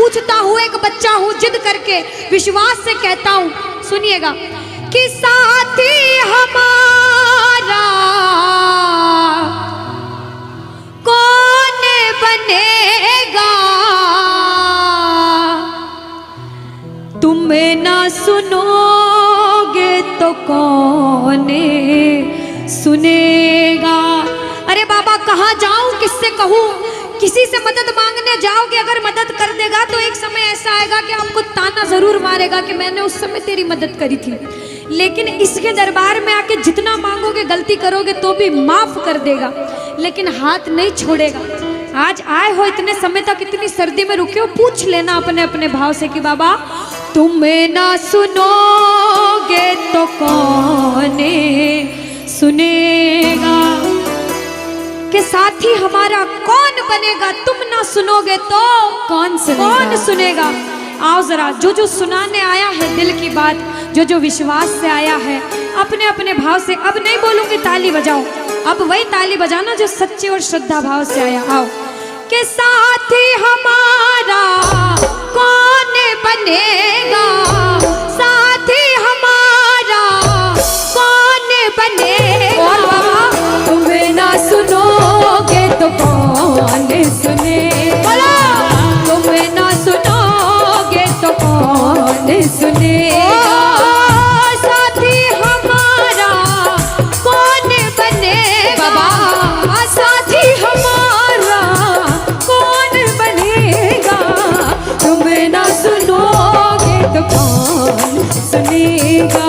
पूछता हूँ, एक बच्चा हूँ, जिद करके विश्वास से कहता हूँ, सुनिएगा, कि साथी हमारा कौन बनेगा, तुम ना सुनोगे तो कौन सुनेगा। अरे बाबा कहाँ जाऊं, किससे कहूँ, किसी से मदद मांगने जाओगे, अगर मदद कर देगा तो एक समय ऐसा आएगा कि आपको ताना जरूर मारेगा कि मैंने उस समय तेरी मदद करी थी, लेकिन इसके दरबार में आके जितना मांगोगे, गलती करोगे तो भी माफ कर देगा, लेकिन हाथ नहीं छोड़ेगा। आज आए हो इतने समय तक, इतनी सर्दी में रुके हो, पूछ लेना अपने अपने भाव से कि बाबा तुम ना सुनोगे तो कौन सुनेगा, कि साथी हमारा कौन बनेगा, तुम ना सुनोगे तो कौन सुनेगा। आओ जरा, जो जो सुनाने आया है दिल की बात, जो जो विश्वास से आया है, अपने अपने भाव से, अब नहीं बोलूंगी ताली बजाओ, अब वही ताली बजाना जो सच्चे और श्रद्धा भाव से आया। आओ, कि साथी हमारा कौन बनेगा, साथी हमारा कौन बनेगा, और बाबा तुम्हें ना सुनोगे तो कौन सुनेगा, तुम्हें ना सुनोगे तो कौन सुनेगा, साथी हमारा कौन बनेगा, साथी हमारा कौन बनेगा, तुम्हें ना सुनोगे तो कौन सुनेगा,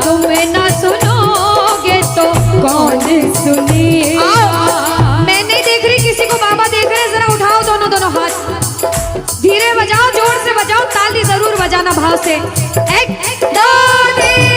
तुम्हें ना सुनोगे तो कौन सुनेगा। मैं नहीं देख रही किसी को, बाबा देख रहे हैं, जरा उठाओ दोनों दोनों हाथ, धीरे बजाओ, जोर से बजाओ, ताली जरूर बजाना भाव से। एक दो तीन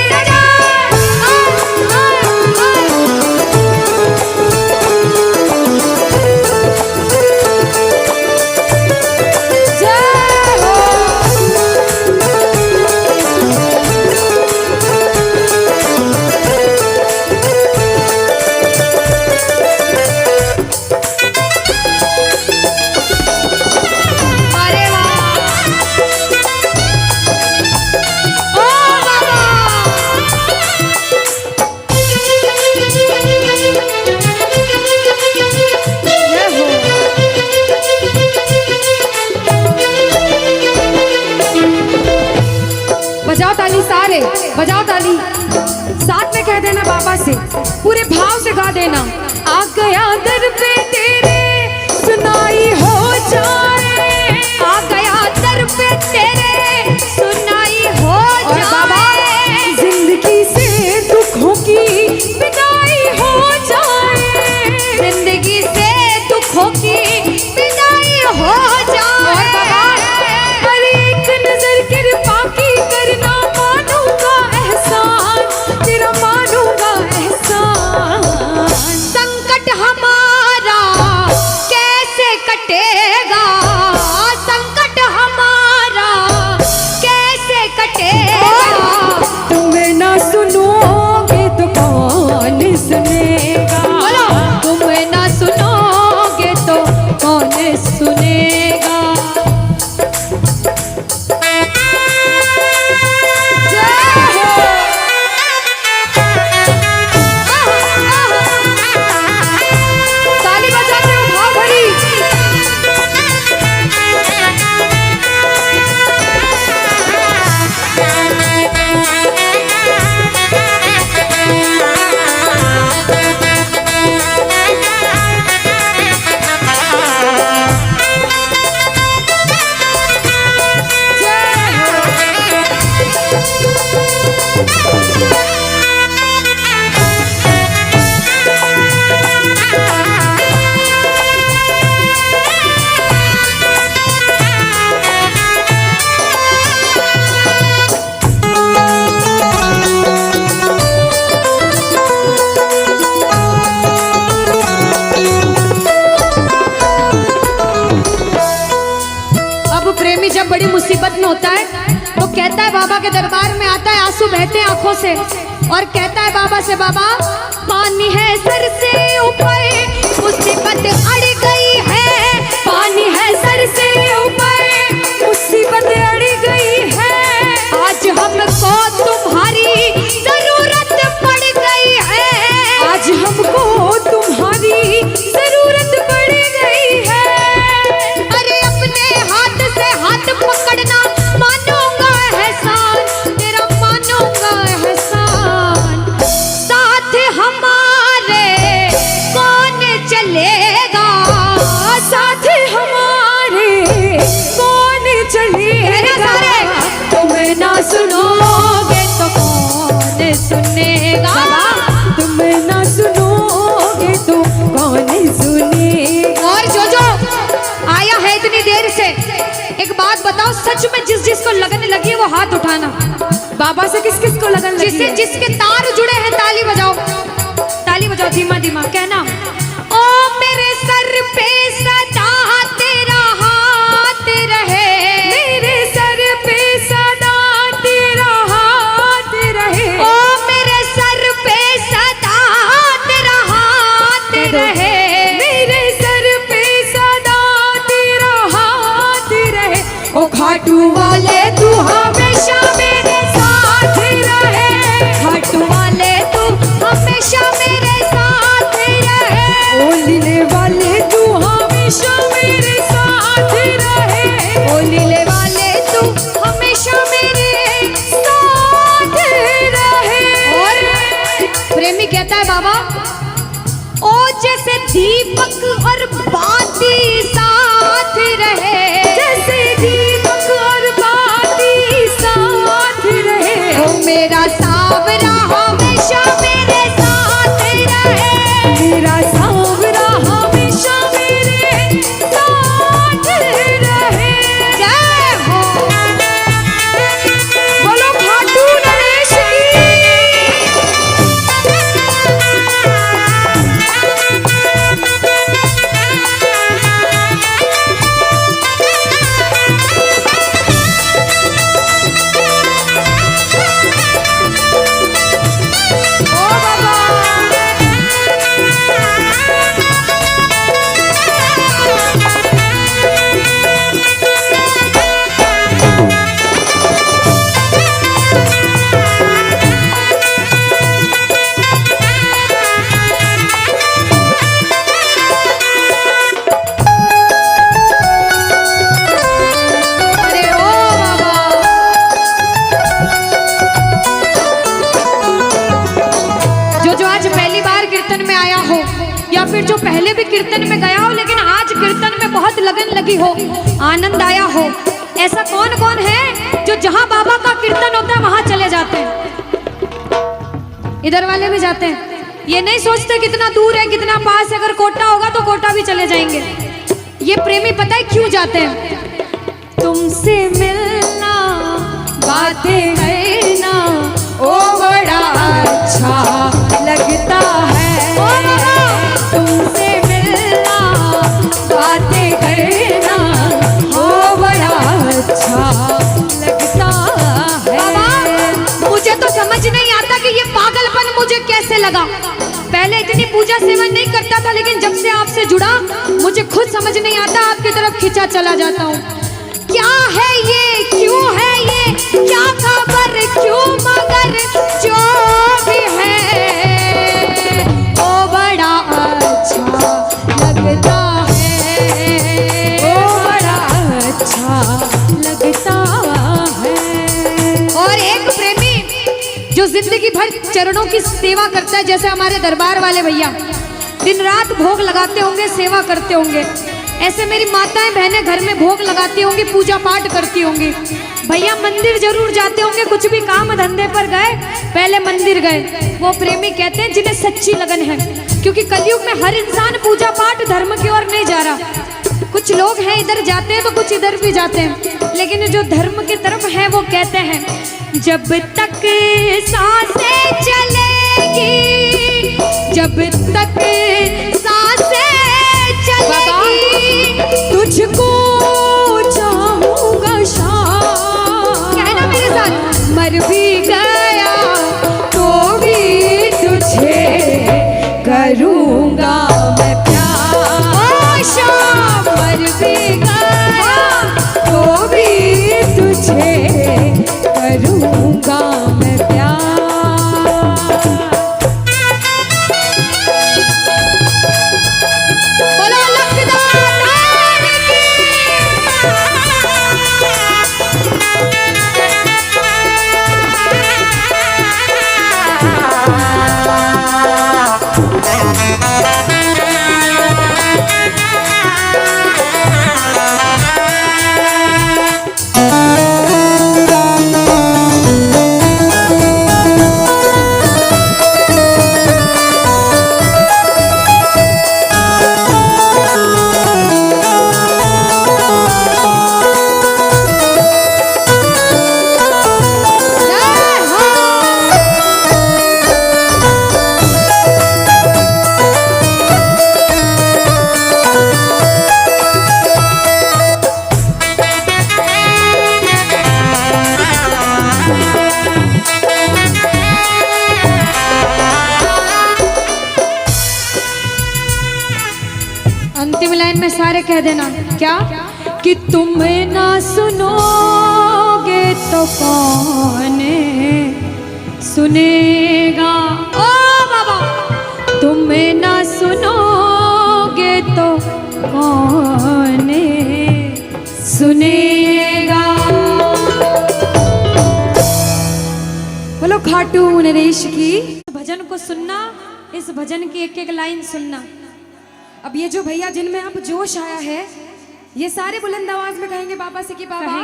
बजाओ ताली, सारे बजाओ ताली, साथ में कह देना बाबा से, पूरे भाव से गा देना। आ गया दर पे तेरे सुनाई हो जाए, आ गया दर पे तेरे सुनाई हो जाए, जिंदगी से दुखों की विदाई हो जाए, जिंदगी से दुखों की विदाई हो जाए, पर एक नजर कृपा की करना, मानूंगा एहसान तेरा, मानूंगा एहसान, संकट हमारा कैसे कटेगा, संकट हमारा कैसे कटेगा, तुम्हें ना सुनोगे तो कौन सुनेगा, तुम्हें ना सुनोगे तो कौन सुनेगा। ताली बजाते हो भाव भरी, जब बड़ी मुसीबत में होता है तो कहता है, बाबा के दरबार में आता है, आंसू बहते हैं आंखों से, और कहता है बाबा से, बाबा पानी है सर से ऊपर, मुसीबत अड़ गई है, पानी है सर से ऊपर, सच में जिस जिसको लगन लगी है वो हाथ उठाना। बाबा से किस किस को लगन लगी जिससे है? जिसके तार जुड़े हैं ताली बजाओ, ताली बजाओ धीमा धीमा, कहना ओ मेरे सर पे सदा तेरा हाथ रहे, मेरे सर पे सदा तेरा हाथ रहे, ओ मेरे सर पे सदा तेरा हाथ रहे, मेरे सर पे सदा तेरा हाथ रहे। ओ खाटू वाले तू हमेशा मेरे साथ रहे, खाटू वाले तू हमेशा मेरे साथ रहे, ओ लीले वाले तू हमेशा मेरे साथ रहे, ओ लीले वाले तू हमेशा मेरे साथ रहे। और प्रेमी कहता है बाबा ओ जैसे दीपक और बाती साथ रहे, जैसे दीपक और बाती साथ रहे, ओ मेरा सावरा हमेशा मेरे साथ रहे, मेरा सांवरा हमेशा मेरे साथ रहे। जय हो बोलो खाटू नरेश ओ बाबा अरे ओ बाबा जो आज पहली बार कीर्तन में आया हो या फिर जो पहले भी कीर्तन में गया हो लेकिन आज कीर्तन में बहुत लगन लगी हो, आनंद आया हो, ऐसा कौन कौन है जो जहां बाबा का कीर्तन होता है वहां चले जाते हैं? इधर वाले भी जाते हैं, ये नहीं सोचते कितना दूर है कितना पास है, अगर कोटा होगा तो कोटा भी चले जाएंगे। ये प्रेमी पता है क्यों जाते हैं? तुमसे मिलना बातें करना ओ बड़ा अच्छा लगता है, ओ बाबा तुमसे मिलना बातें करना ओ बड़ा अच्छा लगता है। बाबा मुझे तो समझ नहीं आता कि ये पागलपन मुझे कैसे लगा। पहले इतनी पूजा सेवन नहीं करता था लेकिन जब से आपसे जुड़ा मुझे खुद समझ नहीं आता, आपकी तरफ खिंचा चला जाता हूँ। क्या है ये, क्यों है ये, क्या खबर, क्यों मगर जो भी है ओ बड़ा अच्छा लगता है, ओ बड़ा अच्छा लगता है। और एक प्रेमी जो जिंदगी भर चरणों की सेवा करता है, जैसे हमारे दरबार वाले भैया दिन रात भोग लगाते होंगे, सेवा करते होंगे, ऐसे मेरी माताएं बहनें घर में भोग लगाती होंगी, पूजा पाठ करती होंगी। भैया मंदिर जरूर जाते होंगे, कुछ भी काम धंधे पर गए पहले मंदिर गए। वो प्रेमी कहते हैं जिन्हें सच्ची लगन है, क्योंकि कलयुग में हर इंसान पूजा पाठ धर्म की ओर नहीं जा रहा। कुछ लोग हैं इधर जाते हैं तो कुछ इधर भी जाते हैं, लेकिन जो धर्म की तरफ है वो कहते हैं जब तक सांसें चलेगी, जब तक सांसें चलेगी तुझको चाहूंगा शाम, कहना मेरे साथ, मर भी गया तो भी तुझे करूंगा मैं प्यार। ओ शाम मर भी गया तो भी तुझे करूंगा मैं प्यार। सारे कह देना क्या कि तुम ना सुनोगे तो कौन सुनेगा। ओ बाबा, तुम ना सुनोगे तो कौन सुनेगा। बोलो खाटू नरेश की। भजन को सुनना, इस भजन की एक एक लाइन सुनना। अब ये जो भैया जिनमें अब जोश आया है, ये सारे बुलंद आवाज में कहेंगे बाबा से कि बाबा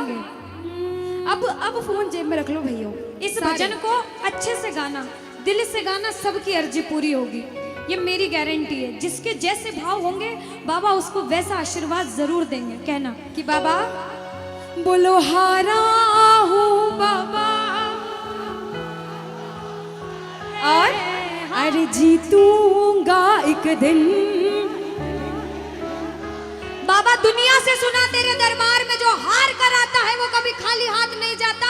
अब फोन जेब में रख लो भैया। इस भजन को अच्छे से गाना, दिल से गाना, सबकी अर्जी पूरी होगी, ये मेरी गारंटी है। जिसके जैसे भाव होंगे बाबा उसको वैसा आशीर्वाद जरूर देंगे। कहना कि बाबा बोलो हारा हूँ बाबा और अरे जीतूंगा एक दिन। बाबा दुनिया से सुना तेरे दरबार में जो हार कर आता है वो कभी खाली हाथ नहीं जाता।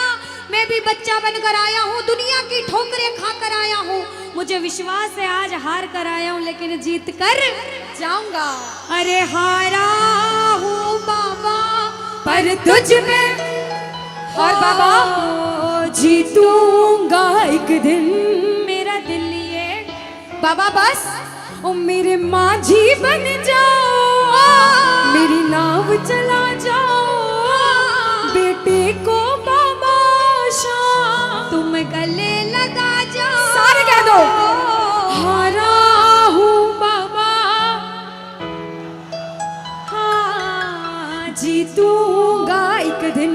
मैं भी बच्चा बनकर आया हूँ, दुनिया की ठोकरें खाकर आया हूँ। मुझे विश्वास है आज हार कर आया हूँ लेकिन जीत कर जाऊंगा। अरे हारा हूँ बाबा पर तुझ में और बाबा जीतूंगा एक दिन। मेरा दिल ये बाबा बस ओ मेरे माझी बन जाओ, मेरी नाव चला जाओ, बेटे को बाबा शाम तुम गले लगा जाओ। सारे कह दो हारा हूँ बाबा, हाँ जीतूंगा एक दिन।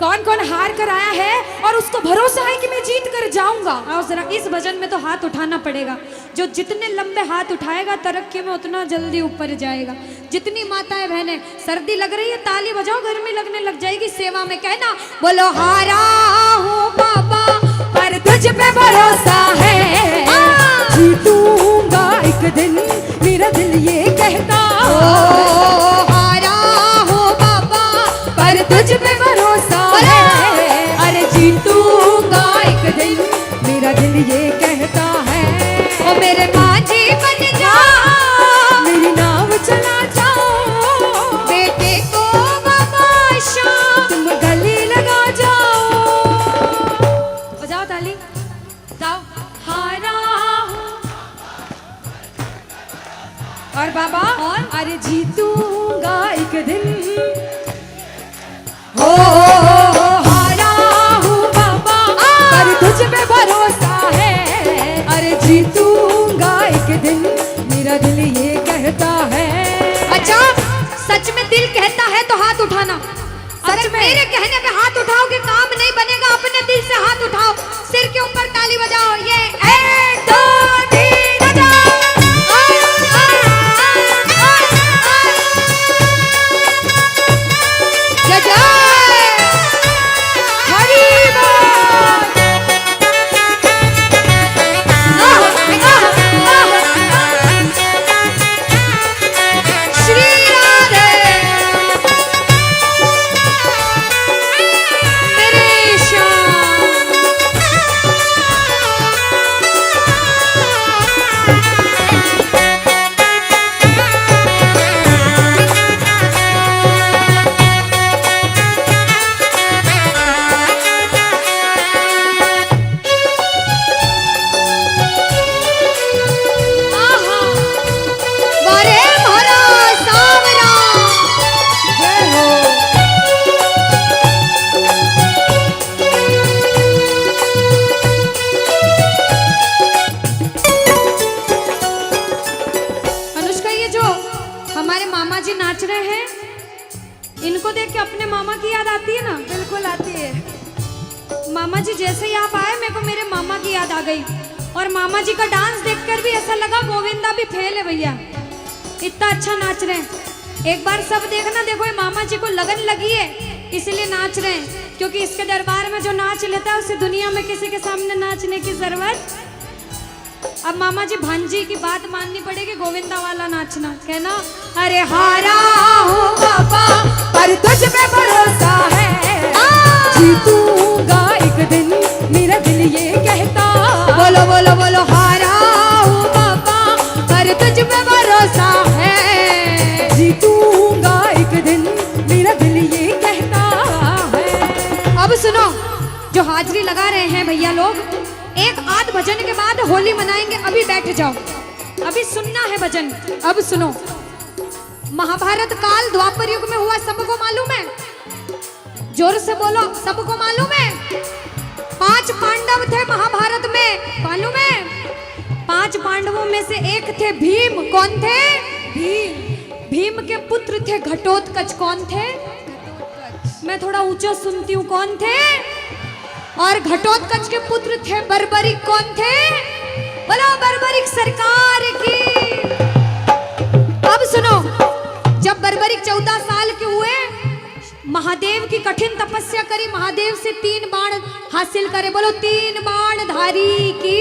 कौन कौन हार कर आया है और उसको भरोसा है कि मैं जीत कर जाऊंगा। और जरा इस भजन में तो हाथ उठाना पड़ेगा। जो जितने लंबे हाथ उठाएगा तरक्की में उतना जल्दी ऊपर जाएगा। जितनी माताएं बहनें सर्दी लग रही है ताली बजाओ, गर्मी लगने लग जाएगी सेवा में। कहना बोलो हारा हूँ बाबा पर तुझ पे भरोसा है, जीतूंगा एक दिन मेरा दिल ये कहता। हारा हूँ बाबा पर तुझ पे भरोसा है, अरे जीतूंगा एक दिन मेरा दिल ये कहता है। ओ मेरे माझी बन जाओ, मेरी नाव चला जाओ, बेटे को बाबा शाम तुम गले लगा जाओ। बजाओ ताली जाओ। हारा और बाबा और अरे जीतूंगा एक दिन। हो हारा हूँ बाबा पर तुझ पे भरोसा है, अरे जीतूंगा एक दिन मेरा दिल ये कहता है। अच्छा सच में दिल कहता है तो हाथ उठाना। सच में मेरे कहने पे हाथ उठाओगे काम नहीं बनेगा। अपने दिल से हाथ उठाओ, सिर के ऊपर ताली बजाओ। ये 1 2 3 बजाओ। जय जय इनको देख के अपने मामा की याद आती है ना? बिल्कुल आती है। मामा जी जैसे ही आप आए मेरे को मेरे मामा की याद आ गई। और मामा जी का डांस देखकर भी ऐसा लगा गोविंदा भी फेल है भैया, इतना अच्छा नाच रहे हैं। एक बार सब देखना, देखो ये मामा जी को लगन लगी है इसलिए नाच रहे हैं, क्योंकि इसके दरबार में जो नाच लेता है उसे दुनिया में किसी के सामने नाचने की जरूरत। अब मामा जी भांजी की बात माननी पड़ेगी, गोविंदा वाला नाचना। कहना अरे हारा हूँ बाबा पर तुझ पे भरोसा है, जीतूंगा एक दिन मेरा दिल ये कहता। बोलो बोलो बोलो हारा हूँ बाबा पर तुझ पे भरोसा लगा रहे हैं भैया लोग, एक आध भजन के बाद होली मनाएंगे। अभी बैठ जाओ, अभी सुनना है भजन। अब सुनो, महाभारत काल द्वापर युग में हुआ, सबको मालूम है? जोर से बोलो, सबको मालूम है? 5 पांडव थे महाभारत में, मालूम है? 5 पांडवों में से एक थे भीम। कौन थे? भीम। भीम के पुत्र थे घटोत्कच। कौन थे? मैं थोड़ा ऊंचा सुनती हूँ। कौन थे? और घटोत्कच के पुत्र थे बर्बरिक। कौन थे? बोलो बर्बरिक सरकार की। अब सुनो, जब बर्बरिक 14 साल के हुए, महादेव की कठिन तपस्या करी, महादेव से 3 बाण हासिल करे। बोलो 3 बाण धारी की।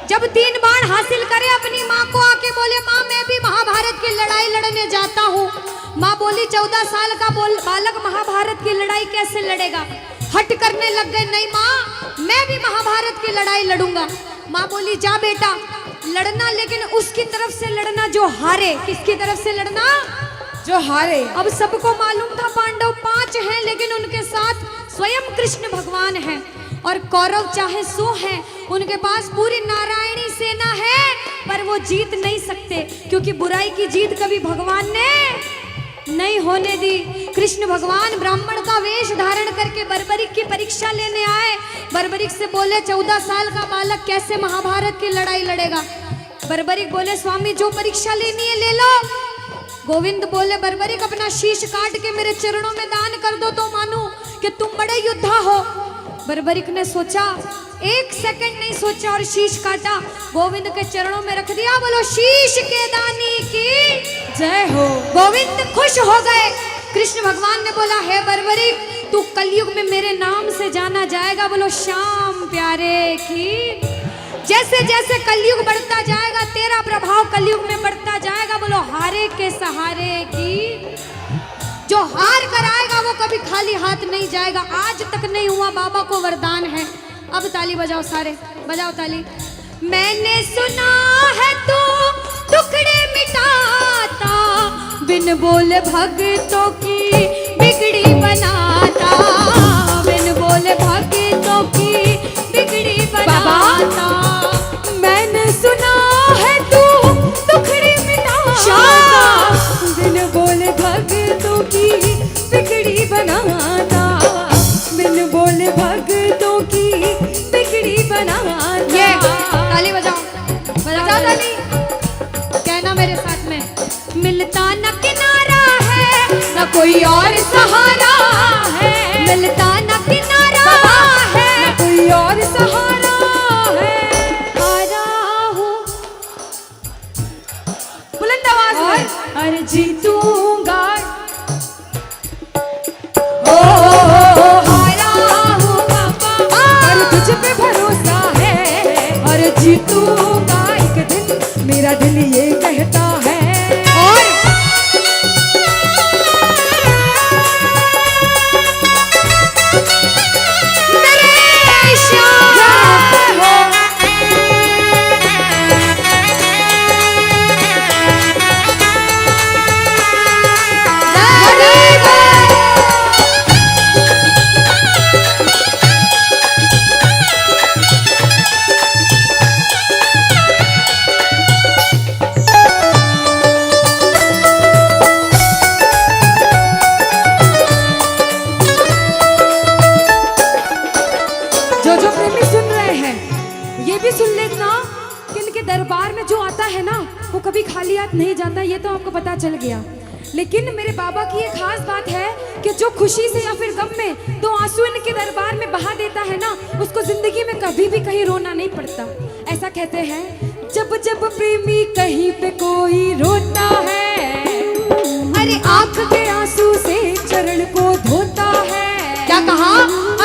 जब 3 बाण हासिल करे, अपनी माँ को आके बोले, माँ मैं भी महाभारत की लड़ाई लड़ने जाता हूँ। माँ बोली 14 साल का बालक महाभारत की लड़ाई कैसे लड़ेगा? हट करने लग गए, नहीं माँ मैं भी महाभारत की लड़ाई लड़ूंगा। माँ बोली जा बेटा लड़ना, लेकिन उसकी तरफ से लड़ना जो हारे। किसकी तरफ से लड़ना? जो हारे। अब सबको मालूम था पांडव 5 हैं, लेकिन उनके साथ स्वयं कृष्ण भगवान हैं। और कौरव चाहे 100 हैं, उनके पास पूरी नारायणी सेना है, पर वो जीत नहीं सकते, क्योंकि बुराई की जीत कभी भगवान ने नहीं होने दी। कृष्ण भगवान ब्राह्मण का वेश धारण करके बर्बरिक की परीक्षा लेने आए। बर्बरिक से बोले 14 साल का बालक कैसे महाभारत की लड़ाई लड़ेगा? बर्बरिक बोले स्वामी जो परीक्षा लेनी है ले लो। गोविंद बोले बर्बरिक अपना शीश काट के मेरे चरणों में दान कर दो तो मानूं कि तुम बड़े योद्धा हो। बर्बरिक ने सोचा, 1 सेकंड नहीं सोचा और शीश काटा, गोविंद के चरणों में रख दिया। बोलो शीश के दानी की जय हो। गोविंद खुश हो गए। कृष्ण भगवान ने बोला हे बर्बरिक तू कलयुग में मेरे नाम से जाना जाएगा। बोलो श्याम प्यारे की। जैसे जैसे कलयुग बढ़ता जाएगा तेरा प्रभाव कलयुग में बढ़ता जाएगा। बोलो हारे के सहारे की। जो हार कर आएगा वो कभी खाली हाथ नहीं जाएगा। आज तक नहीं हुआ, बाबा को वरदान है। अब ताली बजाओ, सारे बजाओ ताली। मैंने सुना है तू टुकड़े मिटाता, बिन बोले भक्तों की बिगड़ी बनाता, बिन बोले भक्तों की बिगड़ी बनाता। मैंने सुना है तू टुकड़े मिटाता, बिन बोले भक्तों की बिगड़ी बनाता, बिन बोले भक्तों की बिगड़ी बनाता। ये ताली बजाओ, बजाओ ताली। कहना मेरे साथ में, मिलता न किनारा है न कोई और सहारा है, मिलता न किनारा है न कोई और सहारा है। हारा हूँ बुलंद आवाज में, अरे जीतूंगा। हारा हूँ बाबा, और तुझ पे भरोसा है, और जीतूंगा एक दिन, मेरा दिल ये कहता है। और मेरे श्याम हो। जो जो प्रेमी सुन रहे हैं ये भी सुन लेना कि इनके दरबार में जो आता है ना वो कभी खाली हाथ नहीं जाता। ये तो आपको पता चल गया। लेकिन मेरे बाबा की एक खास बात है कि जो खुशी से या फिर गम में 2 आंसू इनके दरबार में बहा देता है ना, उसको जिंदगी में कभी भी कहीं रोना नहीं पड़ता। ऐसा कहते हैं, जब जब प्रेमी कहीं पे कोई रोता है, अरे आंख के आंसू से चरण को धोता है। क्या कहा?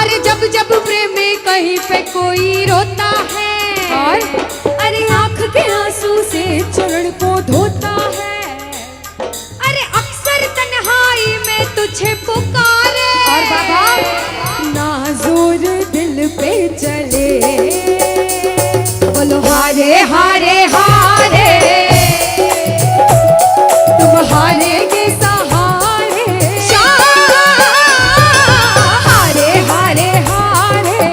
अरे जब जब प्रेमी कहीं पे कोई रोता है, और अरे आंख के आंसू से चरण को धोता है। अरे अक्सर तन्हाई में तुझे पुकारे। और बाबा नाज़ुर दिल पे चले, बोलो हारे हारे हारे, तुम हारेगे सहारे। हारे हारे हारे,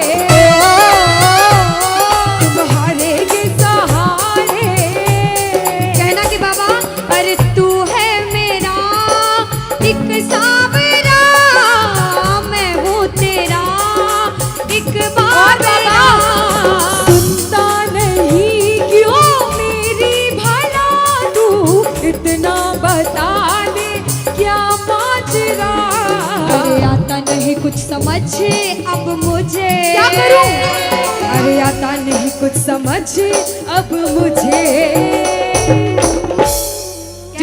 नहीं कुछ समझ अब मुझे, क्या करूं? अरे आता नहीं कुछ समझ अब मुझे।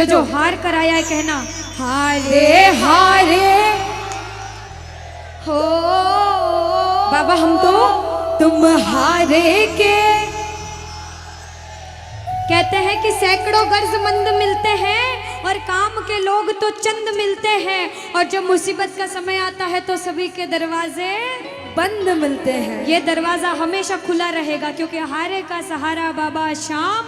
जो हार कर आया है कहना हारे हारे हो बाबा, हम तो तुम हारे के। कहते हैं कि सैकड़ों गर्जमंद मिलते हैं और काम के लोग तो चंद मिलते हैं, और जब मुसीबत का समय आता है तो सभी के दरवाजे बंद मिलते हैं। ये दरवाजा हमेशा खुला रहेगा, क्योंकि हारे का सहारा बाबा शाम,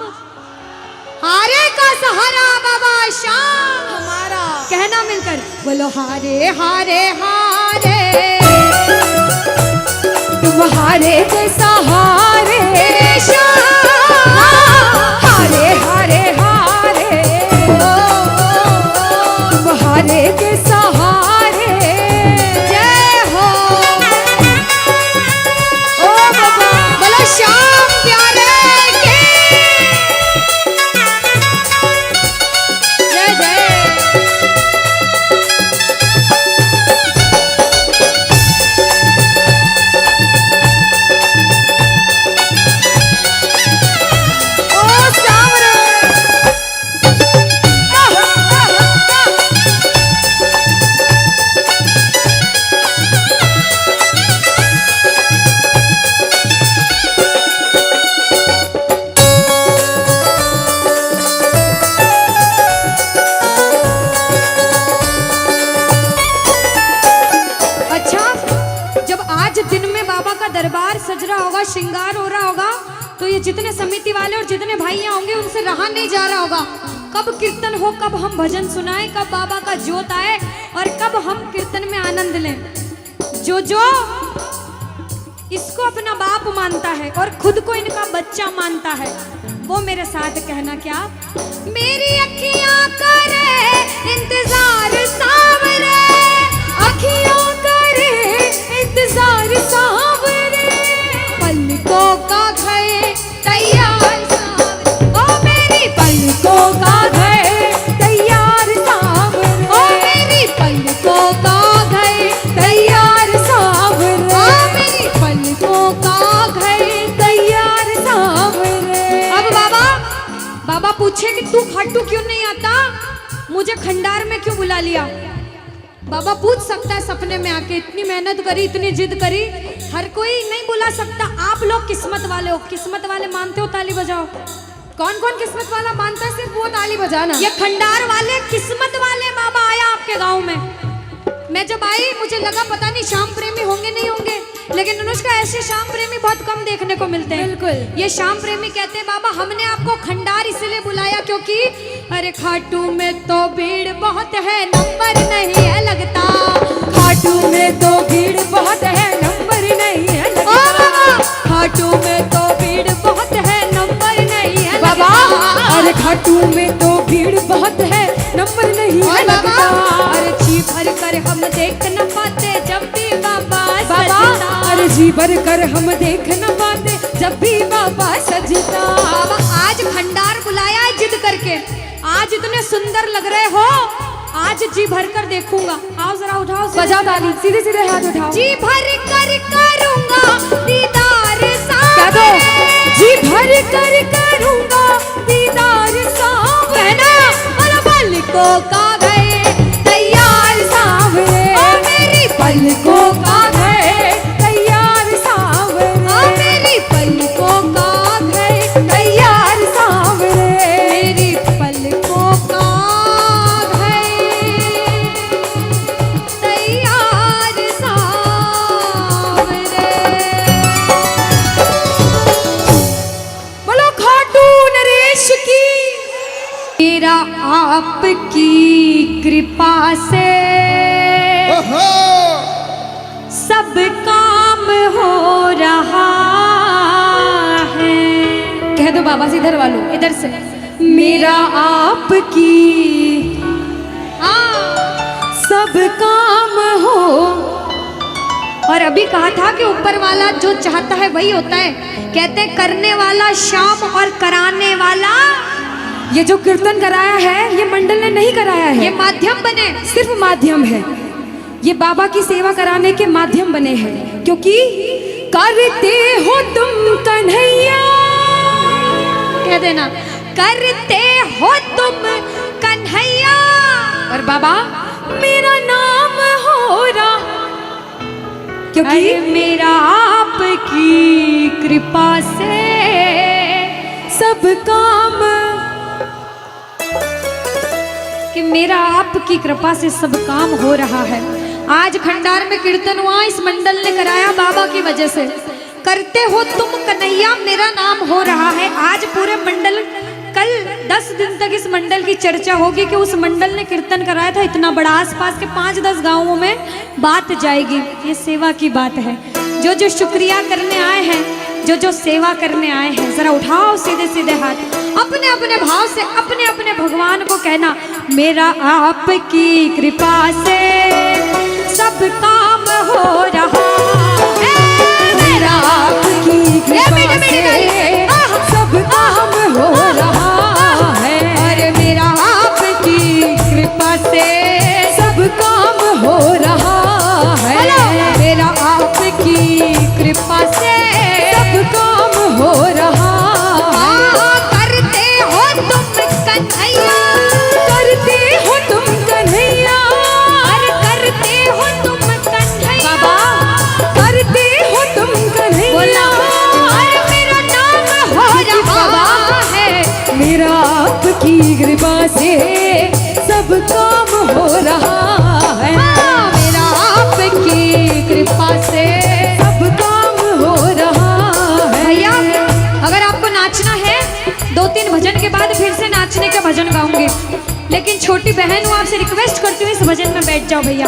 हारे का सहारा बाबा शाम हमारा। कहना मिलकर बोलो हारे हारे हारे, तुम हारे के सहारे शाम, हारे हारे हारे, तुम हारे के सहारे। जय हो ओ बाबा, बोलो शाम प्यारे के जय जय। दरबार सज रहा होगा, श्रृंगार हो रहा होगा, तो ये जितने समिति वाले और जितने भाइयां होंगे उनसे रहा नहीं जा रहा होगा। कब कीर्तन हो, कब हम भजन सुनाएं, कब बाबा का जोत आए और कब हम कीर्तन में आनंद लें। जो इसको अपना बाप मानता है और खुद को इनका बच्चा मानता है, वो मेरे साथ कहना क्या, मेरी अखियां करे इंतजार सावरे, अखियां करे इंतजार सावरे, पलकों का घर तैयार सावरे, ओ मेरी पलकों का घर तैयार सावरे, ओ मेरी पलकों का घर तैयार सावरे, ओ मेरी पलकों का घर तैयार सावरे। अब बाबा पूछे कि तू खाटू क्यों नहीं आता, मुझे खंडार में क्यों बुला लिया। बाबा पूछ सकता है सपने में आके, इतनी मेहनत करी, इतनी जिद करी, हर कोई नहीं बुला सकता। आप लोग किस्मत वाले हो, किस्मत वाले मानते हो, ताली बजाओ। कौन कौन किस्मत वाला मानता है, सिर्फ वो ताली बजाना। ये खंडार वाले किस्मत वाले बाबा आया आपके गांव में। मैं जब आई मुझे लगा पता नहीं श्याम प्रेमी होंगे नहीं होंगे, लेकिन अनुष्का ऐसे श्याम प्रेमी बहुत कम देखने को मिलते हैं। बिल्कुल। ये श्याम प्रेमी कहते हैं बाबा हमने आपको खंडार इसलिए बुलाया क्योंकि अरे खाटू में तो भीड़ बहुत है, नंबर नहीं है लगता, खाटू में तो भीड़ बहुत है, नंबर नहीं है लगता, खाटू में तो भीड़ बहुत है, नंबर नहीं है बाबा, अरे खाटू में तो भीड़ बहुत है, नंबर नहीं है लगता, अरे जी भर कर हम देख न पाते जब भी बाबा सजता, अरे जी भर कर हम देख न पाते जब भी बाबा सजता। बाबा आज खंडार बुलाया है जिद करके, आज इतने सुंदर लग रहे हो, आज जी भर कर देखूंगा। आओ जरा उठाओ, बजाओ ताली, सीधे सीधे हाथ उठाओ। जी भर कर करूंगा दीदार क्या दो, जी भर कर करूंगा दीदार सावरे, कहना और पलकों का घर तैयार सावरे, मेरी पलकों का घर तैयार सावरे, मेरी पलकों का घर तैयार सावरे, मेरी पलकों का घर तैयार सावरे। बोलो खाटू नरेश की। मेरा आपकी कृपा से सब काम हो रहा है। कह दो बाबा से, इधर वालों, इधर से, मेरा आपकी सब काम हो। और अभी कहा था कि ऊपर वाला जो चाहता है वही होता है। कहते हैं करने वाला श्याम और कराने वाला, ये जो कीर्तन कराया है ये मंडल ने नहीं कराया है, ये माध्यम बने। सिर्फ माध्यम है। ये बाबा की सेवा कराने के माध्यम बने हैं, क्योंकि करते हो तुम कन्हैया, कह देना करते हो तुम कन्हैया, और बाबा मेरा नाम हो रहा, क्योंकि अरे मेरा आपकी कृपा से सब काम, कि मेरा आपकी कृपा से सब काम हो रहा है। आज खंडार में कीर्तन हुआ, इस मंडल ने कराया बाबा की वजह से। करते हो तुम कन्हैया, मेरा नाम हो रहा है। आज पूरे मंडल, कल 10 दिन तक इस मंडल की चर्चा होगी कि उस मंडल ने कीर्तन कराया था इतना बड़ा, आसपास के 5-10 गांवों में बात जाएगी। ये सेवा की बात है। जो जो शुक्रिया करने आए हैं, जो जो सेवा करने आए हैं, जरा उठाओ सीधे सीधे हाथ, अपने अपने भाव से अपने अपने भगवान को कहना, मेरा आपकी कृपा से सब काम हो रहा है, मेरा आपकी कृपा से सब काम हो रहा है, अरे मेरा आपकी कृपा से सब काम हो रहा है, मेरा आपकी कृपा से सब काम हो रहा है। करते हो तुम कन्हैया, करते हो तुम कन्हैया, अरे करते हो तुम कन्हैया, बाबा करते हो तुम कन्हैया, बोला अरे मेरा नाम हो रहा है, मेरा आपकी कृपा से सब काम हो रहा है, मेरा आपकी कृपा से सब काम हो रहा है। भैया अगर आपको नाचना है, 2-3 भजन के बाद फिर से नाचने का भजन गाऊंगी, लेकिन छोटी बहन हूँ, आपसे रिक्वेस्ट करती हूँ इस भजन में बैठ जाओ भैया।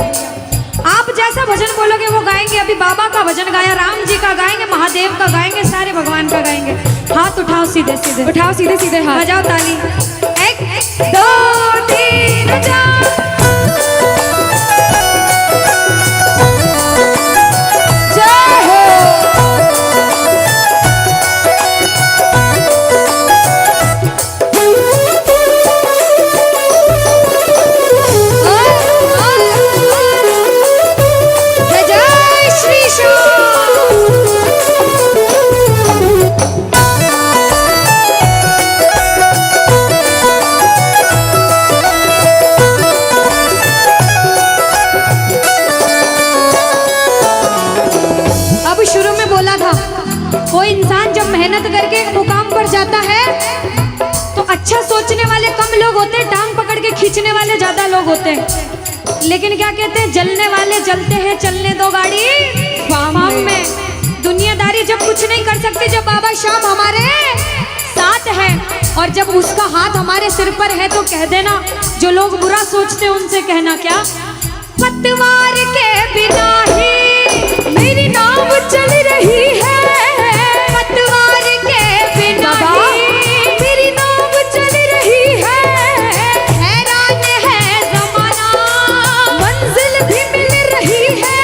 आप जैसा भजन बोलोगे वो गाएंगे। अभी बाबा का भजन गाया, राम जी का गाएंगे, महादेव का गाएंगे, सारे भगवान का गाएंगे। हाथ उठाओ सीधे सीधे, उठाओ सीधे सीधे हाथ, बजाओ ताली, 1 2 3 4। जय हो। जय श्री श्याम। अब शुरू में बोला था, कोई इंसान जब मेहनत करके एक मुकाम पर जाता है तो अच्छा सोचने वाले कम लोग होते हैं, टांग पकड़ के खींचने वाले ज्यादा लोग होते हैं। लेकिन क्या कहते हैं, जलने वाले जलते हैं, चलने दो गाड़ी फार्म में। दुनियादारी जब कुछ नहीं कर सकती, जब बाबा श्याम हमारे साथ है और जब उसका हाथ हमारे सिर पर है, तो कह देना, जो लोग बुरा सोचते हैं उनसे कहना क्या, पतवार के बिना ही मेरी नाव चल रही है, पतवार के बिना ही मेरी नाव चल रही है, हैरान है जमाना, मंजिल भी मिल रही है,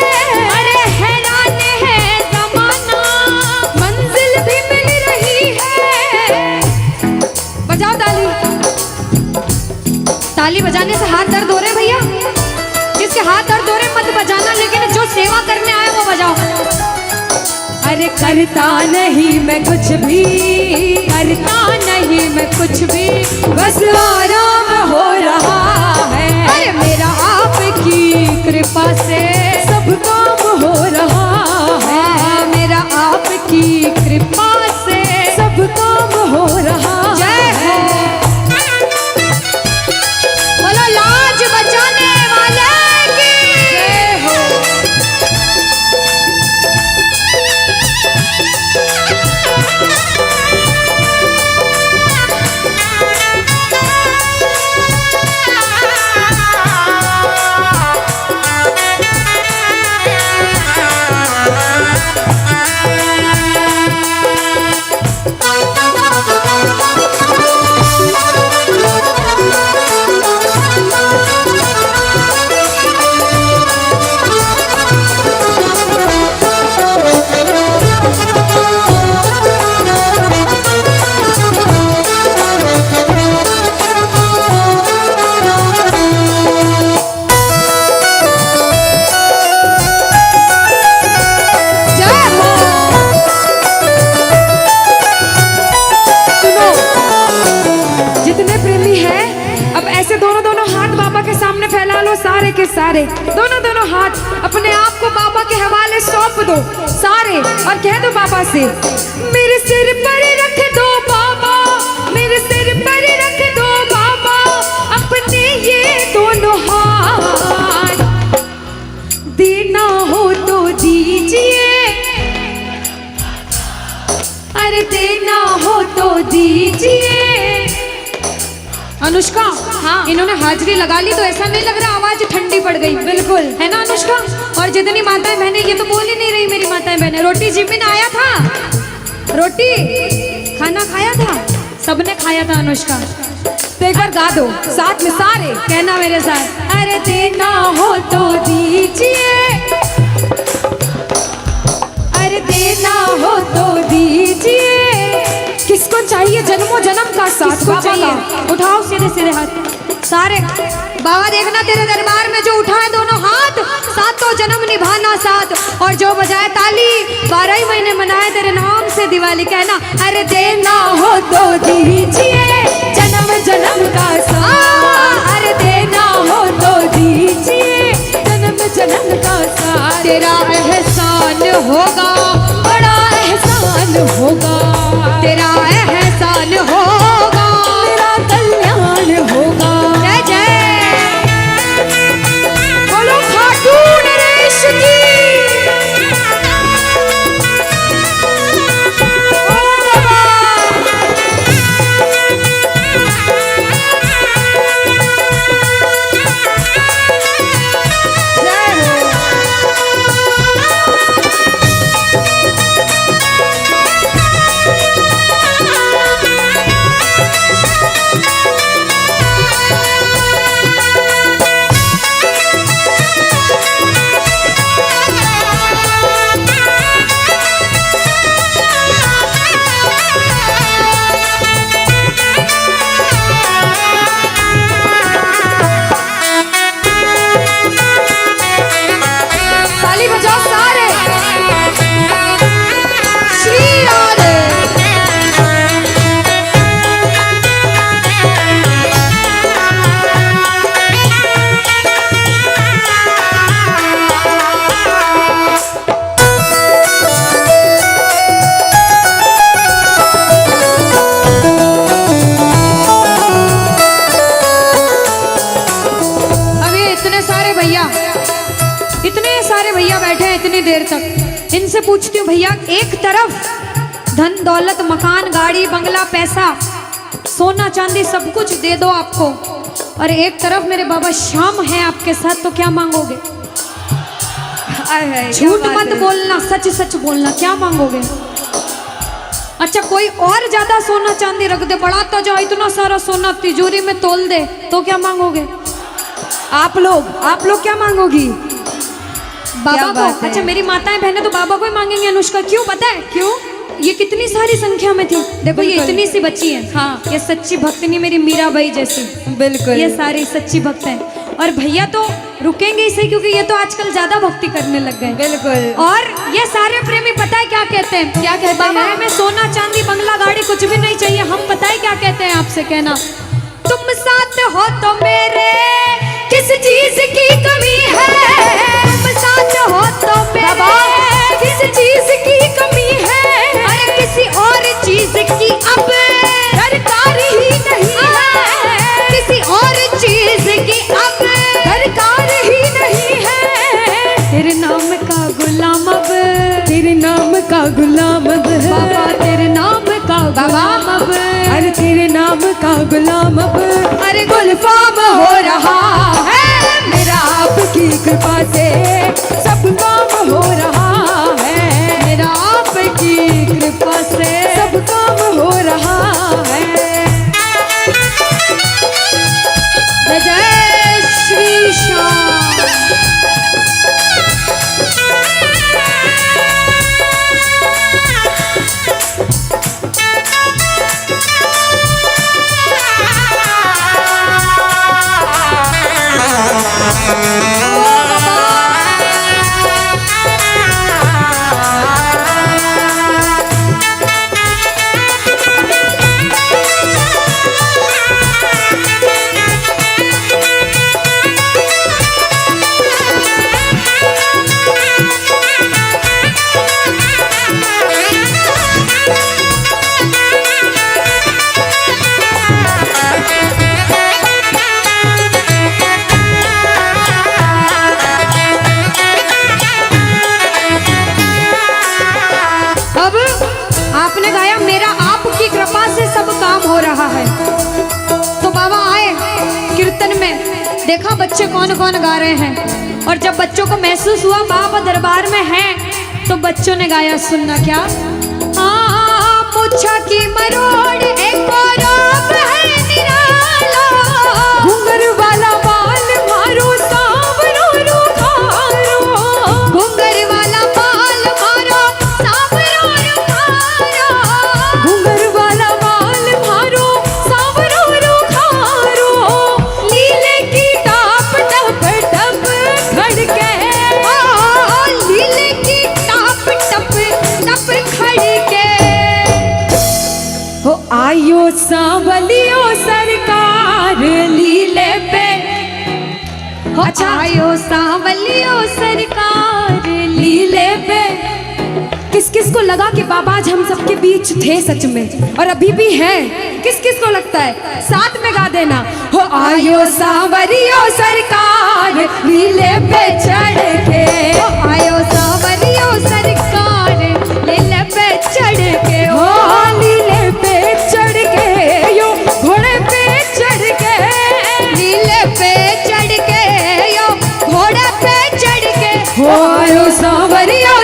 अरे हैरान है जमाना, मंजिल भी मिल रही है। बजाओ ताली। ताली बजाने से हाथ दर्द हो रहे भैया, जिसके हाथ दर्द हो रहे मत बजाना, लेकिन जो सेवा करने आए वो बजाओ। अरे करता नहीं मैं कुछ भी, करता नहीं मैं कुछ भी, बस आराम हो रहा है, अरे मेरा आपकी कृपा से सब काम हो रहा है, मेरा आपकी कृपा से सब काम हो रहा जय हो। बोलो लाज बचाने वाले की जय हो। सारे, दोनों दोनों हाथ अपने आप को बाबा के हवाले सौंप दो सारे, और कह दो बाबा से, मेरे सिर पर रख दो बाबा, मेरे सिर पर रख दो बाबा अपने ये दोनों हाथ, देना हो तो दीजिए, अरे देना हो तो दीजिए। अनुष्का, हाँ, इन्होंने हाजिरी लगा ली तो ऐसा नहीं लग रहा आवाज ठंडी पड़ गई? बिल्कुल, है ना अनुष्का? और जितनी माताएं बहनें, ये तो बोल ही नहीं रही मेरी माताएं बहनें। रोटी जिमिन आया था, रोटी खाना खाया था, सबने खाया था अनुष्का। तो एक बार गा दो साथ में सारे, कहना मेरे साथ, अरे देना हो तो दीजिए, अरे देना हो तो दीजिए। किसको चाहिए जन्मों जन्म का साथ? किसको चाहिए? उठाओ सीधे सीधे हाथ सारे। बाबा देखना तेरे दरबार में जो उठाए दोनों हाथ, सातों जन्म निभाना साथ, और जो बजाए ताली 12 ही महीने मनाए तेरे नाम से दिवाली। कहना, अरे देना हो तो दीजिए जन्म जन्म का साथ, अरे देना हो तो दीजिए जन्म जन्म का साथ। तेरा एहसान होगा, बड़ा एहसान होगा, तेरा एहसान होगा, तेरा कल्याण होगा। जय जय बोलो खाटू नरेश की। देर तक इनसे पूछती हूँ, भैया एक तरफ धन दौलत मकान गाड़ी बंगला पैसा सोना चांदी सब कुछ दे दो आपको, और एक तरफ मेरे बाबा श्याम है आपके साथ, तो क्या मांगोगे? झूठ मत बोलना, सच सच बोलना, क्या मांगोगे? अच्छा कोई और ज्यादा सोना चांदी रख दे, बढ़ाता जाओ इतना सारा सोना तिजोरी में तोल दे, तो क्या मांगोगे? आप लोग क्या मांगोगी? बाबा को। अच्छा मेरी माताएं बहनें तो बाबा को ही मांगेंगे अनुष्का, क्यों पता है? क्यों? ये कितनी सारी संख्या में थी, देखो ये इतनी सी बच्ची है, हाँ ये सच्ची भक्तनी मेरी मीराबाई जैसी, बिल्कुल ये सारी सच्ची भक्त हैं। और भैया तो रुकेंगे ही सही, क्योंकि ये तो आजकल ज्यादा भक्ति करने लग गए। बिल्कुल। और ये सारे प्रेमी पता है क्या कहते हैं? क्या कहते हैं? बाबा हमें सोना चांदी बंगला गाड़ी कुछ भी नहीं चाहिए, हम पता है क्या कहते हैं आपसे? कहना, तुम साथ हो तो मेरे किस चीज की कमी है, तुम साथ हो तो मेरे किस चीज की कमी है, अरे किसी और चीज की अब दरकार ही नहीं है, किसी और चीज की अब दरकार ही नहीं है। तेरे नाम का गुलाम अब, तेरे नाम का गुलाम अब बाबा, तेरे नाम का गुलाम अब, अरे तेरे नाम का गुलाम अब, अरे गुलफाम हो रहा है मेरा आपकी कृपा से, सब काम हो रहा है मेरा आपकी कृपा से, सब काम हो रहा है। जय श्री श्याम। देखा बच्चे कौन कौन गा रहे हैं, और जब बच्चों को महसूस हुआ बाबा दरबार में हैं, तो बच्चों ने गाया, सुनना क्या। मुच्छा की मरोड़ एक और है निराला, घुंघर वाला बाल मारो सांवरो रुखारो, घुंघर वाला बाल मारो सांवरो रुखारो, घुंघर वाला बाल मारो सांवरो रुखारो, लीले की टाप टप टप खड़के, लीले की टाप टप टप खड़के, हो आयो सांवलियो सरकार लीले पे। अच्छा, आयो सांवलियो सरकार लीले पे। किस किस को लगा कि बाबा आज हम सबके बीच थे सच में, और अभी भी हैं? किस किस को लगता है? साथ में गा देना, हो आयो सांवरियो सरकार लीले पे चढ़ के, आयो सांवरियो सरकार लीले पे चढ़ के, हो लीले पे चढ़ के, यो घोड़े पे चढ़ के, लीले पे चढ़ के, यो घोड़े पे चढ़ के, हो आयो सांवरियो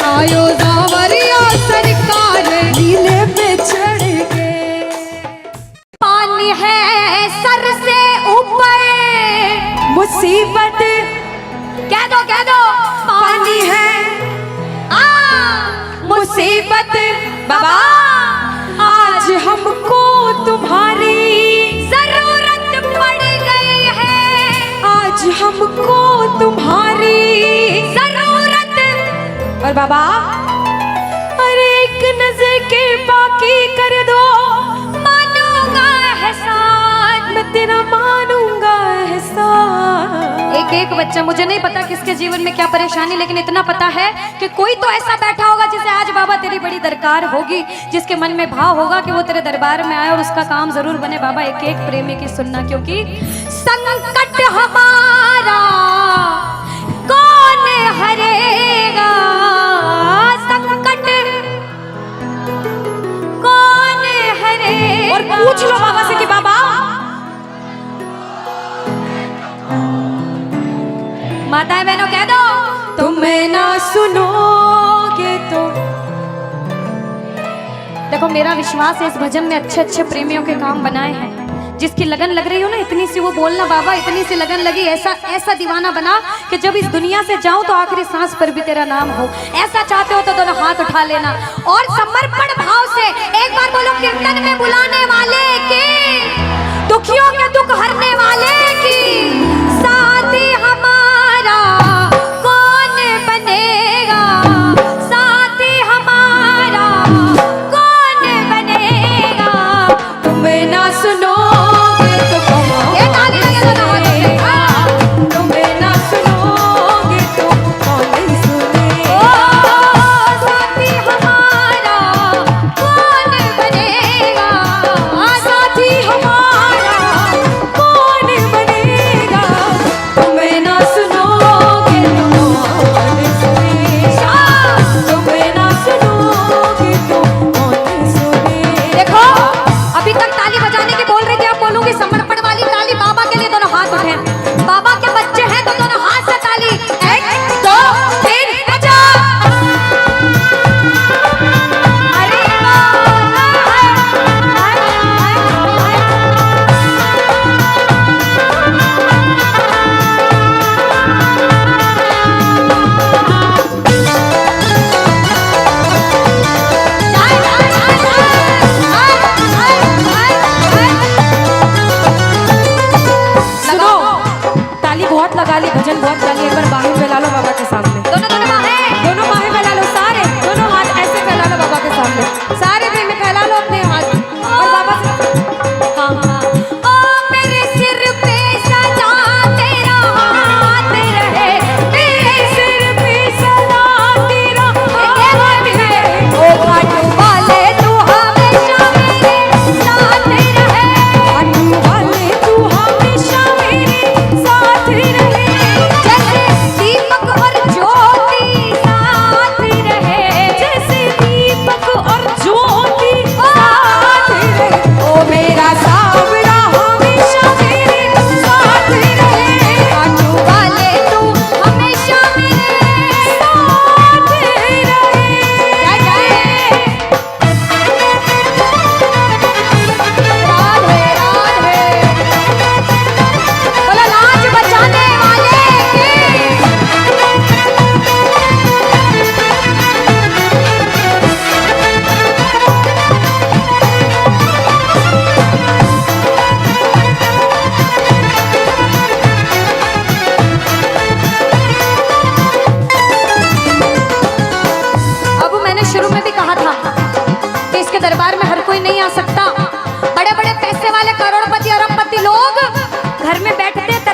आयो सांवरियो सरकार लीले पे चढ़ के। पानी है सर से ऊपर, मुसीबत कह दो पानी है, मुसीबत बाबा आज हमको तुम्हारी जरूरत पड़ गई है, आज हमको तुम्हारी जरूरत। और बाबा अरे एक नजर के बाकी कर दो, मानूंगा एहसान, मैं तेरा मानूंगा एहसान। एक एक बच्चा, मुझे नहीं पता किसके जीवन में क्या परेशानी, लेकिन इतना पता है कि कोई तो ऐसा बैठा होगा जिसे आज बाबा तेरी बड़ी दरकार होगी, जिसके मन में भाव होगा कि वो तेरे दरबार में आए और उसका काम जरूर बने। बाबा एक एक प्रेमी की सुनना, क्योंकि संकट हमारा कौन हरेगा, संकट कौन हरेगा। और पूछ लो बाबा से कि बाबा माताएं बहनों कह दो, तुम्हें ना सुनोगे तो। देखो मेरा विश्वास है इस भजन में अच्छे अच्छे प्रेमियों के काम बनाए हैं। जिसकी लगन लग रही हो ना, इतनी सी वो बोलना बाबा, इतनी सी लगन लगी, ऐसा ऐसा दीवाना बना कि जब इस दुनिया से जाऊं तो आखिरी सांस पर भी तेरा नाम हो। ऐसा चाहते हो तो दोनों हाथ उठा लेना और समर्पण भाव से एक बार बोलो, कीर्तन में बुलाने वाले की, दुखियों के दुख हरने वाले की, साथी हमारा कौन बनेगा, साथी हमारा कौन बनेगा। तुम्हें ना सुनो ये ताली लगे दोनों हाथों से। तुम्हें ना सुनोगे तो कौन सुने। ओ साथी हमारा कौन बनेगा, साथी हमारा कौन बनेगा, तुम्हें ना सुनोगे तो कौन सुनेगा, तुम्हें ना सुनोगे तो कौन सुनेगा। देखो अभी तक ताली बजाने की बोल रही थी, अब बोलूंगी समर्पण वाली ताली। बाबा के लिए दोनों हाथ उठे, बाबा के बच्चे हैं तो दोनों हाथ से ताली। 1 2 3 बजा। अरे सुनो, ताली बहुत लगा ली, भजन बहुत गा ली, एक बार बाहें फैला लो बाबा के सामने। दोनों दोनों बाहें, दोनों बाहें फैला लो, सारे दोनों हाथ ऐसे फैला लो बाबा के सामने, सारे प्रेमी फैला लो अपने हाथ और बाबा से हाँ हाँ। ओ मेरे सिर पे सदा तेरा हाथ रहे, मेरे सिर पे सदा तेरा हाथ रहे। ओ घाट वाले तू हमेशा मेरे साथ रहे, घाट वाले तू हमेशा मेरे साथ रहे। जैसे दीपक और ज्योति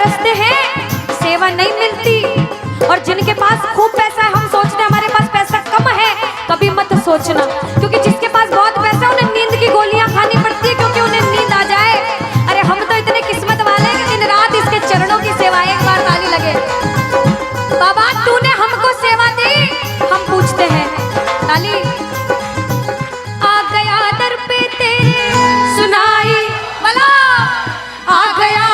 तरसते हैं, सेवा नहीं मिलती। और जिनके पास खूब पैसा है, हम सोचते हैं हमारे पास पैसा कम है, कभी मत सोचना, क्योंकि जिसके पास बहुत पैसा है उन्हें नींद की गोलियां खानी पड़ती है, क्योंकि उन्हें नींद आ जाए। अरे हम तो इतने किस्मत वाले हैं कि दिन रात इसके चरणों की सेवा, एक बार ताली लगे। बाबा तूने हमको सेवा दी, हम पूछते हैं ताली। आ गया दर पे तेरे सुनाई वाला, आ गया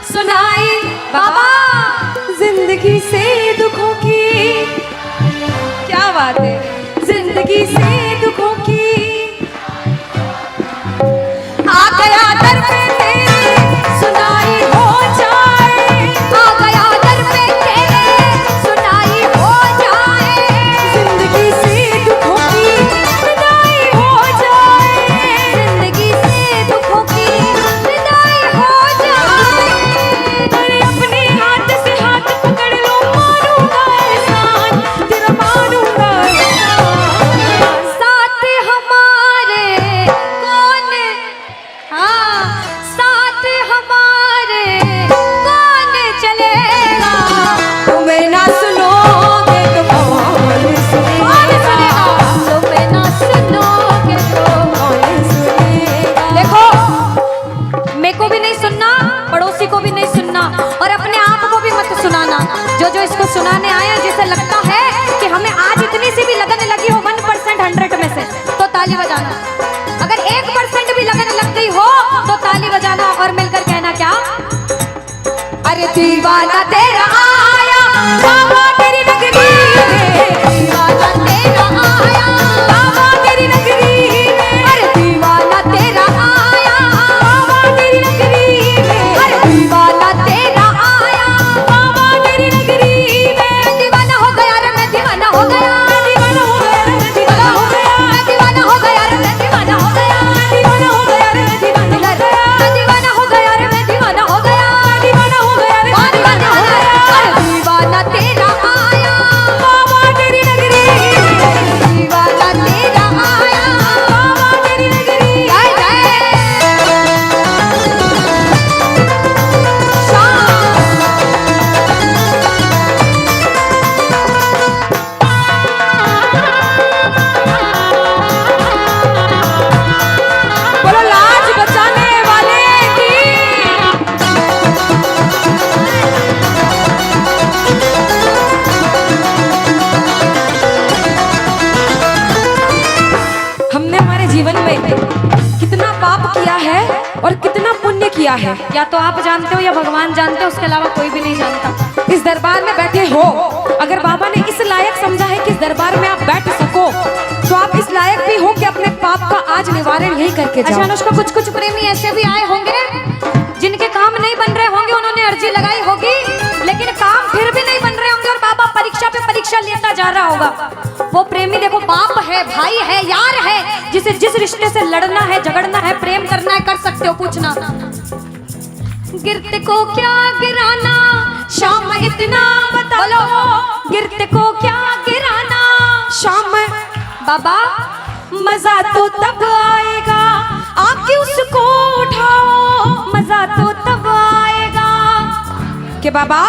सुनाई बाबा जिंदगी से दुखों की, क्या बात है, जिंदगी से दुखों की, आ गया दर पे तेरे सुनाई हो जाए, आ गया दर पे तेरे सुनाई हो जाए, जिंदगी से दुखों की विदाई हो जाए, जिंदगी से दुखों की विदाई हो जाए। अरे अपने हाथ से हाथ पकड़ लो, मारूंगा एहसान, तेरा मारूंगा एहसान। साथ हमारे कौन, हाँ साथ हमारे कौन चलेगा, तुम्हें ना सुनोगे तो कौन सुनेगा, तुम्हें ना सुनोगे तो। कौन सुनेगा। देखो, मेरे को भी नहीं सुनना, पड़ोसी को भी नहीं सुनना, और अपने आप को भी मत सुनाना। जो इसको सुनाने आए, जिसे लगता है कि हमें आज इतनी सी भी लगन लगी हो 1% 100 में से, तो ताली बजाना। अगर 1% भी लगन लग गई हो तो ताली बजाना और मिलकर कहना क्या, अरे दीवाना तेरा आया बाबा तेरी नगरी में, दीवाना तेरा आया बाबा तेरी नगरी में, अरे दीवाना तेरा आया बाबा तेरी नगरी में, अरे दीवाना तेरा आया बाबा तेरी नगरी में। दीवाना हो गया रे मैं, दीवाना हो गया, दीवाना हो गया रे मैं, दीवाना हो गया, दीवाना हो गया रे मैं, दीवाना हो गया, दीवाना हो गया रे मैं, दीवाना हो गया, दीवाना हो गया रे मैं, दीवाना हो गया, दीवाना हो गया रे मैं, दीवाना हो गया। अरे दीवाना तेरा आया बाबा तेरी नगरी में, दीवाना तेरा आया बाबा तेरी नगरी। जय जय बोलो लाज बचाने वाले की। हमने हमारे जीवन में कितना पाप किया है और कितना पुण्य किया है, या तो आप जानते हो या भगवान जानते हो, उसके अलावा कोई भी नहीं जानता। इस दरबार में बैठे हो, अगर बाबा ने इस लायक समझा है कि इस दरबार में आप बैठ सको, तो आप इस लायक भी हो कि अपने पाप का आज निवारण यही करके जाओ। अच्छा अनुष्का, कुछ प्रेमी ऐसे भी आए होंगे जिनके काम नहीं बन रहे होंगे, उन्होंने अर्जी लगाई होगी, लेकिन काम फिर भी नहीं बन रहे होंगे, और बाबा परीक्षा पे परीक्षा लेता जा रहा होगा। वो प्रेमी देखो, बाप है, भाई है, यार है, जिसे जिस रिश्ते से लड़ना है, झगड़ना है, प्रेम करना है, कर सकते हो। पूछना गिरते को क्या गिराना, शाम इतना बता लो, गिरते को क्या गिराना शाम बाबा, मजा तो तब आएगा आके उसको उठाओ, मजा तो तब आएगा कि बाबा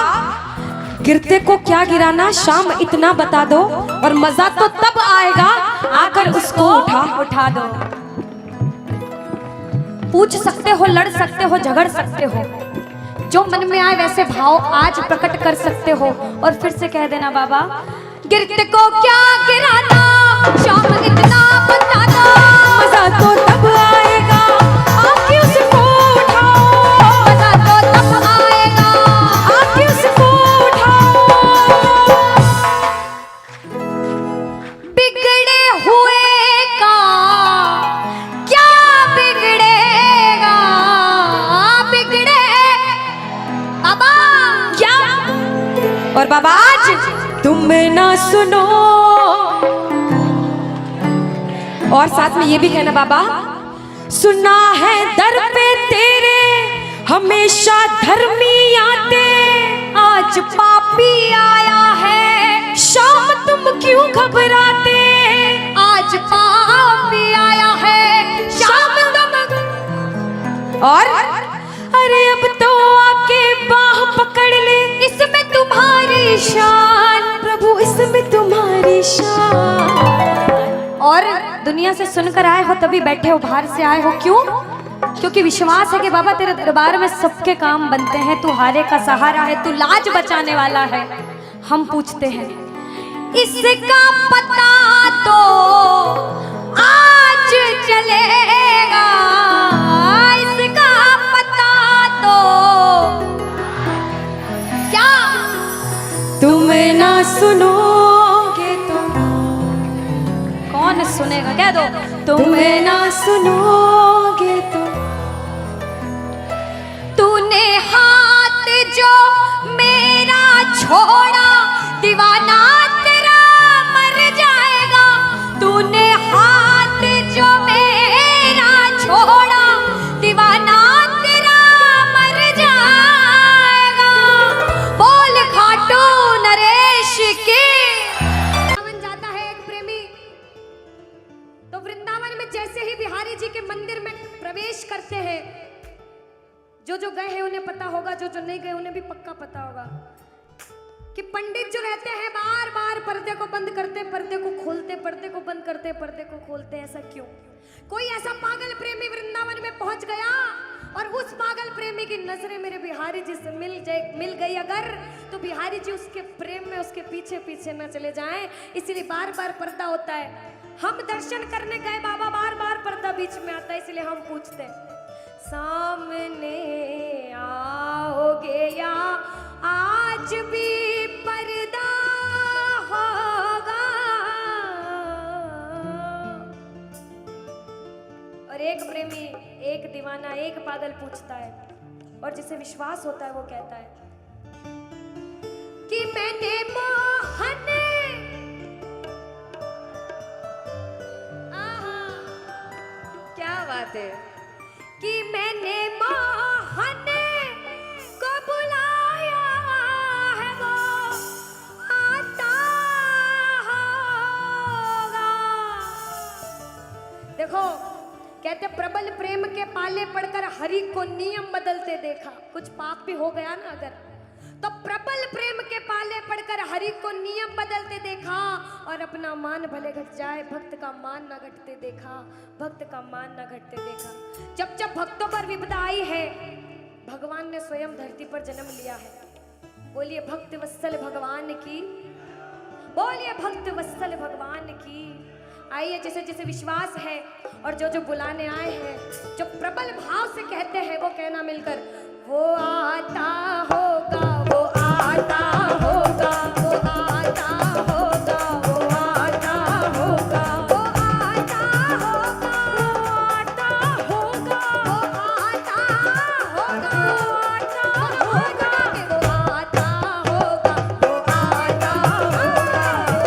गिरते को क्या गिराना, शाम इतना बता दो, और मजा तो तब आएगा आकर उसको उठा दो। पूछ सकते हो, लड़ सकते हो, झगड़ सकते हो, जो मन में आए वैसे भाव आज प्रकट कर सकते हो, और फिर से कह देना बाबा, गिरते को क्या गिराना, शाम इतना बता दो, मजा तो तब आएगा आके उसको उठाओ, मजा तो तब आएगा आके उसको उठाओ। बिगड़े हुए का क्या बिगड़ेगा, बिगड़े बाबा क्या। और बाबा आज तुम ना सुनो, और साथ में ये भी कहना बाबा, सुना है दर पे तेरे हमेशा धर्मी आते, आज पापी आया है, शाम तुम क्यों घबराते, आज पापी आया है, शाम तुम। और अरे अब तो और दुनिया से सुनकर आए हो तभी बैठे हो, बाहर से आए हो क्यों? क्योंकि विश्वास है कि बाबा तेरे दरबार में सबके काम बनते हैं, तू हारे का सहारा है, तू लाज बचाने वाला है। हम पूछते हैं इसका पता तो आज चलेगा, इसका पता तो क्या तुम ना सुनोगे तो कौन सुनेगा? कह दो तुम ना सुनोगे तो तूने हाथ जो मेरा छोड़ा दीवाना तेरा मर जाएगा, तूने हाथ जो मेरा छोड़ा दीवाना तेरा मर जाएगा। बोल खाटू नरेश की। वृंदावन जाता है एक प्रेमी, तो वृंदावन में जैसे ही बिहारी जी के मंदिर में प्रवेश करते हैं, जो गए हैं उन्हें पता होगा, जो नहीं गए उन्हें भी पक्का पता होगा कि पंडित जो रहते हैं बार बार पर्दे को बंद करते, पर्दे को खोलते, पर्दे को बंद करते, पर्दे को खोलते। ऐसा क्यों? कोई ऐसा पागल प्रेमी वृंदावन में पहुंच गया और उस पागल प्रेमी की नजरें मेरे बिहारी जी से मिल गई अगर, तो बिहारी जी उसके प्रेम में उसके पीछे पीछे न चले जाएं, इसलिए बार बार पर्दा होता है। हम दर्शन करने गए बाबा, बार बार पर्दा बीच में आता है, इसलिए हम पूछते हैं सामने आओगे या आज भी पर्दा होगा? और एक प्रेमी, एक दीवाना, एक पागल पूछता है, और जिसे विश्वास होता है वो कहता है कि मैंने मोहन, क्या बात है, कि मैंने मोहन को बुलाया है, वो आता होगा। देखो कहते प्रबल प्रेम के पाले पड़कर हरि को नियम बदलते देखा। कुछ पाप भी हो गया ना अगर, तो प्रबल प्रेम के पाले पड़कर हरि को नियम बदलते देखा, और अपना मान भले घट जाए भक्त का मान न घटते देखा, भक्त का मान न घटते देखा। जब जब भक्तों पर विपदा आई है, भगवान ने स्वयं धरती पर जन्म लिया है। बोलिए भक्त वत्सल भगवान की, बोलिए भक्त वत्सल भगवान की। आइए जिसे जिसे विश्वास है और जो बुलाने आए हैं, जो प्रबल भाव से कहते हैं, वो कहना मिलकर, वो आता होगा, वो आता होगा, वो आता होगा, वो आता होगा, वो आता होगा, वो आता होगा, वो आता होगा, वो आता होगा, वो आता होगा,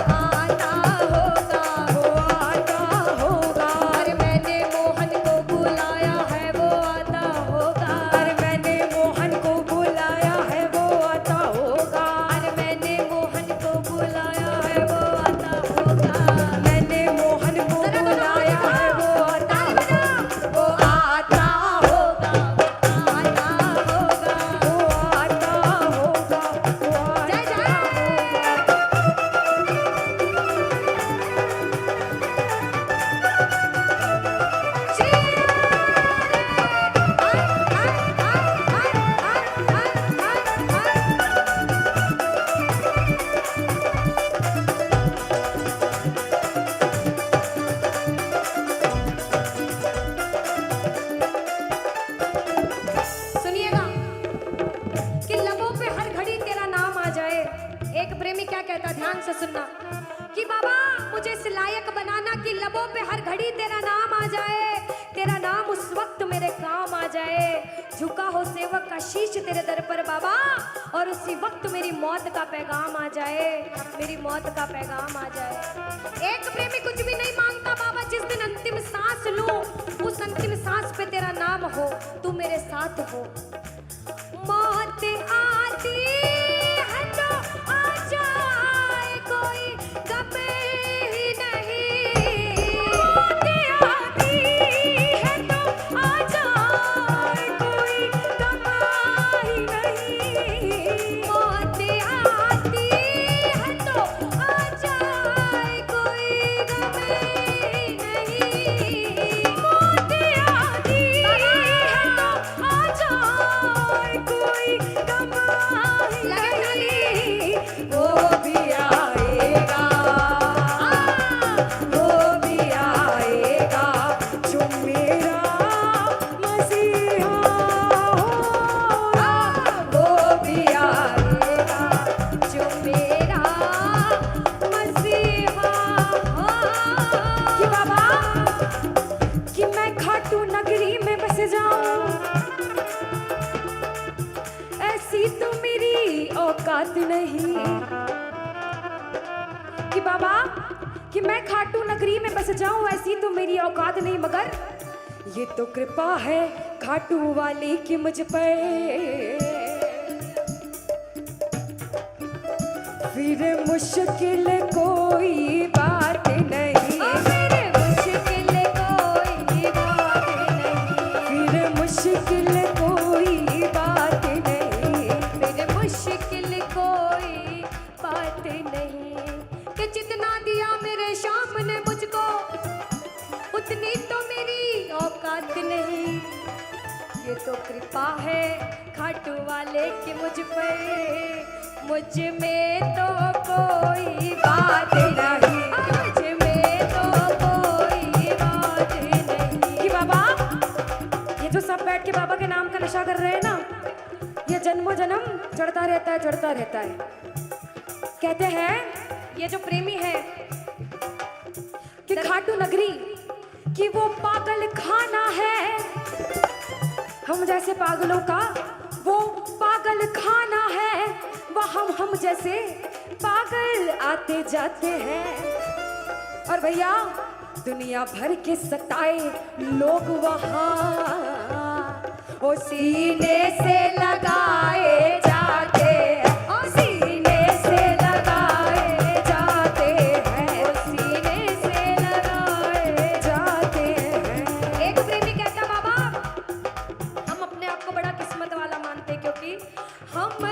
वो आता होगा, वो आता होगा। अरे मैंने मोहन को बुलाया है, वो आता होगा। अरे मैंने मोहन को बुलाया है, वो आता होगा। अरे मैंने मोहन को बुलाया है, वो आता होगा। मैंने मोहन को बुलाया है, वो आता होगा, वो आता होगा, वो आता होगा, वो आता होगा, वो जय जय। सुनिएगा कि लबों पे हर घड़ी तेरा नाम आ जाए। एक प्रेमी क्या कहता, ध्यान से सुनना, कि बाबा मुझे इस लायक बनाना कि लबों पे हर घड़ी तेरा नाम आ जाए, तेरा नाम उस वक्त मेरे काम आ जाए। झुका हो सेवक का शीश तेरे दर पर बाबा, और उसी वक्त मेरी मौत का पैगाम आ जाए, मेरी मौत का पैगाम आ जाए। एक प्रेमी कुछ भी नहीं मांगता बाबा, जिस दिन अंतिम सांस लूं उस अंतिम सांस पे तेरा नाम हो, तू मेरे साथ हो। मौत आती है तो आ जाए, कोई गम ही नहीं। मौत आती है तो आ जाए, कोई गम ही नहीं। मौत आती है तो आ जाए, कोई गम ही औकात नहीं कि बाबा कि मैं खाटू नगरी में बस जाऊं, ऐसी तो मेरी औकात नहीं, मगर ये तो कृपा है खाटू वाले की मुझ पर। फिर मुश्किल कोई बात नहीं, फिर मुश्किल कोई बात नहीं, फिर मुश्किल कोई बात नहीं, फिर मुश्किल कोई बात नहीं कि जितना दिया मेरे शाम ने मुझको उतनी तो मेरी औकात नहीं। ये तो कृपा है खाटू वाले की मुझ पर, मुझ में तो कोई बात नहीं, मुझ में तो कोई बात नहीं कि बाबा ये जो सब बैठ के बाबा के नाम का नशा कर रहे हैं ना, ये जन्मों जन्म चढ़ता रहता है, चढ़ता रहता है। कहते हैं ये जो प्रेमी है कि खाटू नगरी कि वो पागल खाना है, हम जैसे पागलों का वो पागल खाना है, वहाँ हम जैसे पागल आते जाते हैं। और भैया दुनिया भर के सताए लोग वहाँ ओ सीने से लगाए जाते हैं, ओ सीने से लगाए जाते हैं, ओ सीने से लगाए जाते हैं। एक प्रेमी कहता बाबा हम अपने आप को बड़ा किस्मत वाला मानते क्योंकि हम